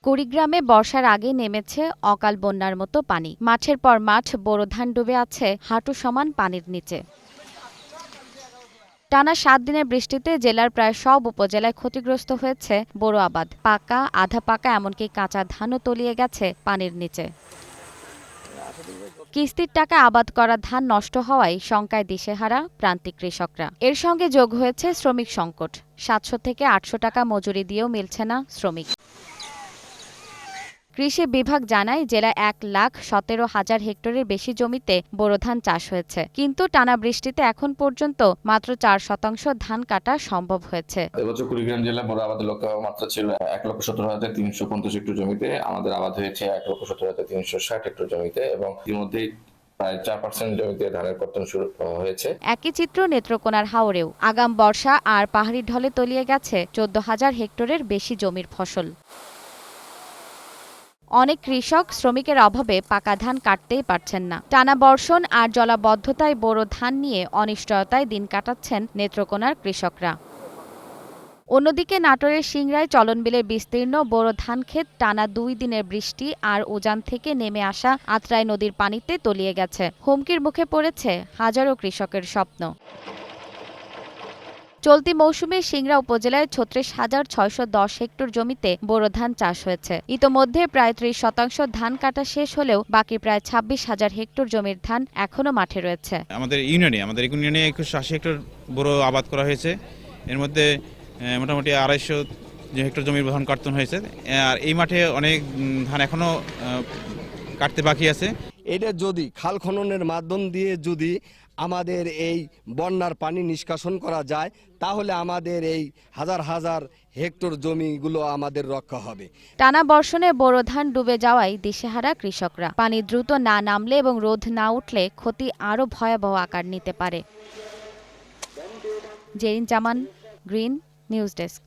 কুড়িগ্রামে বর্ষার আগে নেমেছে অকাল বন্যার মতো পানি। মাঠের পর মাঠ বোরো ধান ডুবে আছে হাঁটু সমান পানির নিচে। টানা ৭ দিনের বৃষ্টিতে জেলার প্রায় সব উপজেলায় ক্ষতিগ্রস্ত হয়েছে বোরো আবাদ। পাকা, আধা পাকা এমনকি কাঁচা ধানও তলিয়ে গেছে পানির নিচে। কিস্তির টাকা আবাদ করা ধান নষ্ট হওয়ায় শঙ্কায় দিশেহারা প্রান্তিক কৃষকরা। এর সঙ্গে যোগ হয়েছে শ্রমিক সংকট। ৭০০ থেকে ৮০০ টাকা মজুরি দিয়েও মিলছে না শ্রমিক। কৃষি বিভাগ জানায় জেলায় ১,১৭,০০০ হেক্টরের বেশি জমিতে বোরো ধান চাষ হয়েছে, কিন্তু টানা বৃষ্টিতে এখন পর্যন্ত মাত্র ৪% ধান কাটা সম্ভব হয়েছে। এবছর কুড়িগ্রাম জেলা বোরো আবাদের লক্ষ্যমাত্রা ছিল ১,১৭,৩৫০ হেক্টর জমিতে। আমাদের আবাদ হয়েছে ১,১৭,৩৬০ হেক্টর জমিতে এবং ইতিমধ্যেই প্রায় ৪% জমিতে ধানের পতন শুরু হয়েছে। একই চিত্র নেত্রকোনার হাওরেও আগাম বর্ষা আর পাহাড়ি ঢলে তলিয়ে গেছে ১৪,০০০ হেক্টরের বেশি জমির ফসল। অনেক কৃষক শ্রমিকের অভাবে পাকা ধান কাটতেই পারছেন না। টানা বর্ষণ আর জলাবদ্ধতায় বোরো ধান নিয়ে অনিশ্চয়তায় দিন কাটাচ্ছেন নেত্রকোনার কৃষকরা। অন্যদিকে নাটোরের সিংড়ায় চলনবিলের বিস্তীর্ণ বোরো ধান ক্ষেত টানা ২ দিনের বৃষ্টি আর উজান থেকে নেমে আসা আত্রাই নদীর পানিতে তলিয়ে গেছে। হুমকির মুখে পড়েছে হাজারো কৃষকের স্বপ্ন। চলতি মৌসুমে সিংড়া উপজেলায় ৩৬,৬১০ হেক্টর জমিতে বোরো ধান চাষ হয়েছে। ইতোমধ্যে প্রায় ৩০% ধান কাটা শেষ হলেও বাকি প্রায় ২৬,০০০ হেক্টর জমির ধান এখনো মাঠে রয়েছে। আমাদের ইউনিয়নে ২১৮০ হেক্টর বোরো আবাদ করা হয়েছে। এর মধ্যে মোটামুটি ২৫০ হেক্টর জমির ধান কাটন হয়েছে। আর এই মাঠে অনেক ধান এখনো কাটতে বাকি আছে। এটা যদি খাল খননের মাধ্যম দিয়ে যদি আমাদের এই বন্যার পানি নিষ্কাশন করা যায়, তাহলে আমাদের এই হাজার হাজার হেক্টর জমিগুলো আমাদের রক্ষা হবে। টানা বর্ষণে বোরো ধান ডুবে যাওয়ায় দিশেহারা কৃষকরা। পানি দ্রুত না নামলে এবং রোদ না উঠলে ক্ষতি আরও ভয়াবহ আকার নিতে পারে। জেরিন জামান, গ্রিন নিউজ ডেস্ক।